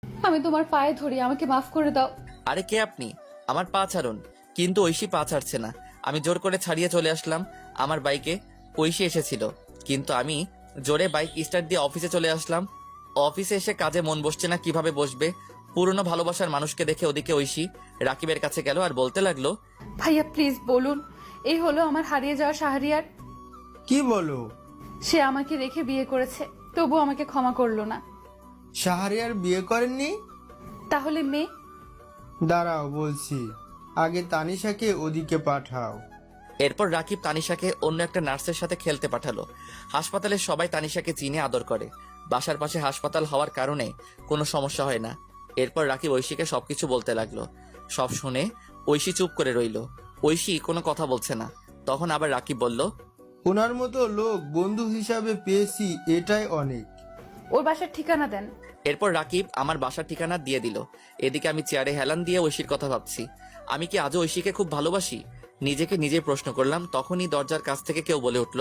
আমি তোমার পায়ে ধরি, আমাকে মাফ করে দাও। আরে কে আপনি? আমার পা ছাড়ুন। কিন্তু ঐশী পা ছাড়ছে না। আমি জোর করে ছাড়িয়ে চলে আসলাম আমার বাইকে। ঐশী এসেছিল, কিন্তু আমি জোরে বাইক স্টার্ট দিয়ে অফিসে চলে আসলাম। অফিসে এসে কাজে মন বসছে না, কিভাবে বসবে? পুরনো ভালোবাসার মানুষকে দেখে ওদিকে ঐশী রাকিবের কাছে গেল আর বলতে লাগলো, ভাইয়া প্লিজ বলুন, এই হলো আমার হারিয়ে যাওয়া শাহরিয়ার। কি বলো? সে আমাকে রেখে বিয়ে করেছে, তবু আমাকে ক্ষমা করলো না। শাহরিয়ার বিয়ে করেননি? তাহলে মেয়ে? দাঁড়াও বলছি, আগে তানিশাকে ওদিকে পাঠাও। এরপর রাকিব তানিশাকে অন্য একটা নার্সের সাথে খেলতে পাঠালো। হাসপাতালে সবাই তানিশাকে চিনে আদর করে। বাসার পাশে হাসপাতাল হওয়ার কারণে কোনো সমস্যা হয় না। এরপর রাকিব ঐশীকে সবকিছু বলতে লাগলো। সব শুনে ঐশী চুপ করে রইল। ঐশী কোনো কথা বলছে না। তখন আবার রাকিব বলল, ওনার মতো লোক বন্ধু হিসাবে পেয়েছি, এটাই অনেক। ওর বাসার ঠিকানা দেন। এরপর রাকিব আমার বাসার ঠিকানা দিয়ে দিল। এদিকে আমি চেয়ারে হেলান দিয়ে ঐশীর কথা ভাবছি। আমি কি আজও ঐশীকে খুব ভালোবাসি? নিজেকে নিজে প্রশ্ন করলাম। তখনই দরজার কাছ থেকে কেউ বলে উঠল,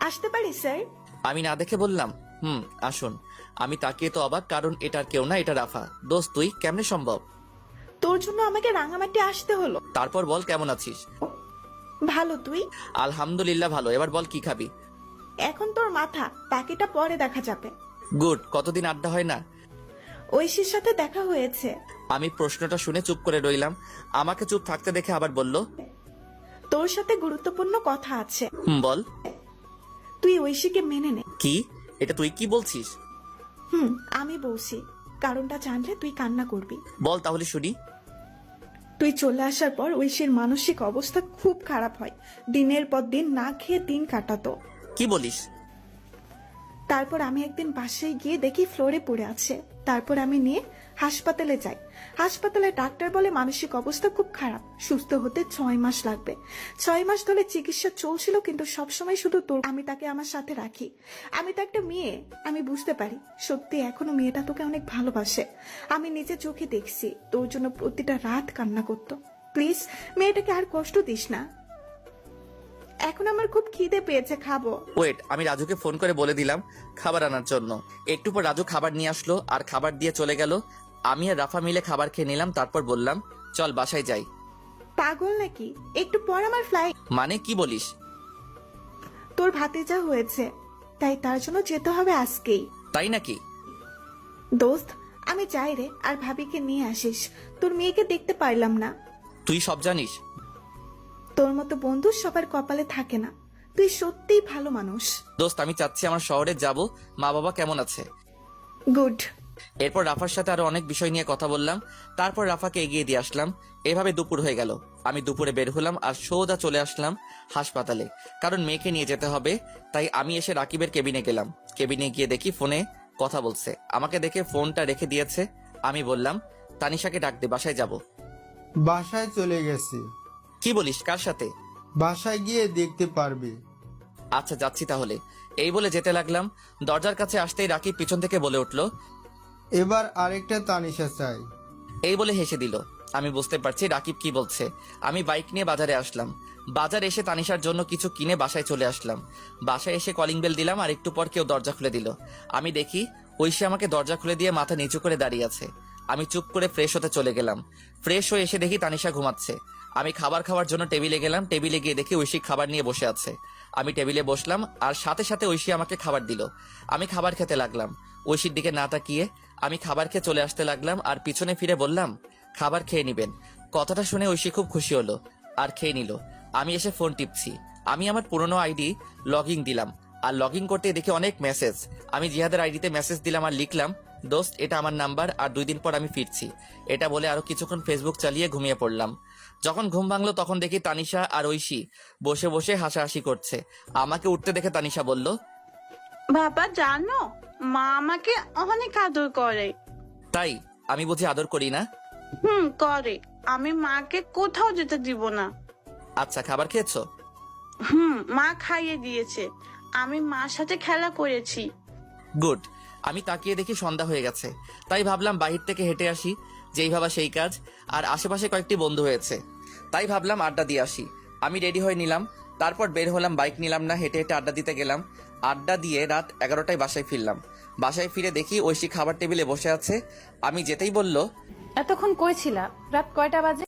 আসতে পারি স্যার? আমি না দেখে বললাম, আসুন। আমি তাকিয়ে তো অবাক, কারণ এটার কেউ না, এটা রাফা। দোস্ত তুই কেমনে সম্ভব? তোর জন্য আমাকে রাঙামাটি আসতে হলো। তারপর বল, কেমন আছিস? ভালো, তুই? আলহামদুলিল্লাহ ভালো। এবার বল কি খাবি? এখন তোর মাথা, বাকিটা পরে দেখা যাবে। গুড। কতদিন আড্ডা হয় না। ঐশীর সাথে দেখা হয়েছে। আমি প্রশ্নটা শুনে চুপ করে রইলাম। আমাকে চুপ থাকতে দেখে আবার বলল, তোর সাথে গুরুত্বপূর্ণ কথা আছে। বল। তুই ঐশীকে মেনে নে। কি? এটা তুই কি বলছিস? আমি বলছি, কারণটা জানলে তুই কান্না করবি। বল তাহলে শুনি। তুই চলে আসার পর ঐশীর মানসিক অবস্থা খুব খারাপ হয়। দিনের পর দিন না খেয়ে দিন কাটাতো। কি বলিস? তারপর আমি একদিন বাসায় গিয়ে দেখি ফ্লোরে পড়ে আছে। তারপর আমি নিয়ে হাসপাতালে যাই। হাসপাতালে ডাক্তার বলে মানসিক অবস্থা খুব খারাপ, সুস্থ হতে 6 মাস লাগবে। 6 মাস ধরে চিকিৎসা চলছিল, কিন্তু সবসময় শুধু তোর। আমি তাকে আমার সাথে রাখি। আমি তো একটা মেয়ে, আমি বুঝতে পারি সত্যি এখনো মেয়েটা তোকে অনেক ভালোবাসে। আমি নিজে চোখে দেখছি তোর জন্য প্রতিটা রাত কান্না করতো। প্লিজ মেয়েটাকে আর কষ্ট দিস না। এখন আমার খুব খিদে পেয়েছে, খাবো। ওয়েট, আমি রাজুকে ফোন করে বলে দিলাম খাবার আনার জন্য। একটু পর রাজু খাবার নিয়ে আসলো আর খাবার দিয়ে চলে গেল। আমি আর রাফা মিলে খাবার খেয়ে নিলাম। তারপর বললাম, চল বাসায় যাই। পাগল নাকি? একটু পর আমার ফ্লাইট। মানে কি বলিস? তোর ভাতিজা হয়েছে, তাই তার জন্য যেতে হবে আজকেই। তাই নাকি? দোস্ত আমি যাই রে, আর ভাবিকে নিয়ে আসিস। তোর মেয়েকে দেখতে পারলাম না। তুই সব জানিস। তোর মতো বন্ধু সবার কপালে থাকে না। তুই সত্যিই ভালো মানুষ। দোস্ত আমি চাচ্ছি আমার শহরে যাব। মা বাবা কেমন আছে? গুড। এরপর রাফার সাথে আরো অনেক বিষয় নিয়ে কথা বললাম। তারপর রাফাকে এগিয়ে দিয়ে আসলাম। এভাবে দুপুর হয়ে গেল। আমি দুপুরে বের হলাম আর সোজা চলে আসলাম হাসপাতালে, কারণ মেয়েকে নিয়ে যেতে হবে। তাই আমি এসে রাকিবের কেবিনে গেলাম। কেবিনে গিয়ে দেখি ফোনে কথা বলছে। আমাকে দেখে ফোনটা রেখে দিয়েছে। আমি বললাম, তানিশাকে ডাক দে, বাসায় যাব। বাসায় চলে গেছে। কি বলিস? কার সাথে? বাসায় গিয়ে দেখতে পারবে। আচ্ছা যাচ্ছি তাহলে। এই বলে যেতে লাগলাম। দরজার কাছে আসতেই রাকিব পিছন থেকে বলে উঠল, এবার আরেকটা তানিশা চাই। এই বলে হেসে দিল। আমি বুঝতে পারছি রাকিব কি বলছে। আমি বাইক নিয়ে বাজারে আসলাম। বাজারে এসে তানিশার জন্য কিছু কিনে বাসায় চলে আসলাম। বাসায় এসে কলিং বেল দিলাম আর একটু পর কেউ দরজা খুলে দিল। আমি দেখি ঐশী আমাকে দরজা খুলে দিয়ে মাথা নিচু করে দাঁড়িয়ে আছে। আমি চুপ করে ফ্রেশ হতে চলে গেলাম। ফ্রেশ হয়ে এসে দেখি তানিশা ঘুমাচ্ছে। আমি খাবার খাওয়ার জন্য টেবিলে গেলাম। টেবিলে গিয়ে দেখি ঐশী খাবার নিয়ে বসে আছে। আমি টেবিলে বসলাম আর সাথে সাথে ঐশী আমাকে খাবার দিল। আমি খাবার খেতে লাগলাম। ঐশীর দিকে না তাকিয়ে আমি খাবার খেয়ে চলে আসতে লাগলাম আর পিছনে ফিরে বললাম, খাবার খেয়ে নিবেন। কথাটা শুনে ঐশী খুব খুশি হলো আর খেয়ে নিল। আমি এসে ফোন টিপছি। আমি আমার পুরনো আইডি লগইন দিলাম আর লগইন করতে দেখি অনেক মেসেজ। আমি জিহাদের আইডিতে মেসেজ দিলাম আর লিখলাম, দোস্ত এটা আমার নাম্বার আর 2 দিন পর আমি ফিরছি। এটা বলে আরো কিছুক্ষণ ফেসবুক চালিয়ে ঘুমিয়ে পড়লাম। যখন ঘুম ভাঙলো তখন দেখি তানিশা আর ঐশী বসে বসে হাসাহাসি করছে। আমাকে উঠতে দেখে তানিশা বলল, বাবা জানো, মা আমাকে অনেক আদর করে। তাই? আমি বুঝি আদর করি না? করে। আমি মাকে কোথাও যেতে দিব না। আচ্ছা খাবার খেয়েছো? মা খাইয়ে দিয়েছে। আমি মার সাথে খেলা করেছি। গুড। আমি তাকিয়ে দেখি সন্ধ্যা হয়ে গেছে। তাই ভাবলাম বাহির থেকে হেঁটে আসি। যেই ভাবা সেই কাজ। আর আশেপাশে কয়েকটি বন্ধু হয়েছে, তাই ভাবলাম আড্ডা দিয়ে আসি। আমি রেডি হয়ে নিলাম। তারপর বের হলাম, বাইক নিলাম না, হেঁটে হেঁটে আড্ডা দিতে গেলাম। আড্ডা দিয়ে রাত 11টায় বাসায় ফিরলাম। বাসায় ফিরে দেখি ঐশী খাবার টেবিলে বসে আছে। আমি যেতেই বলল, এতক্ষণ কই ছিলা? রাত কয়টা বাজে?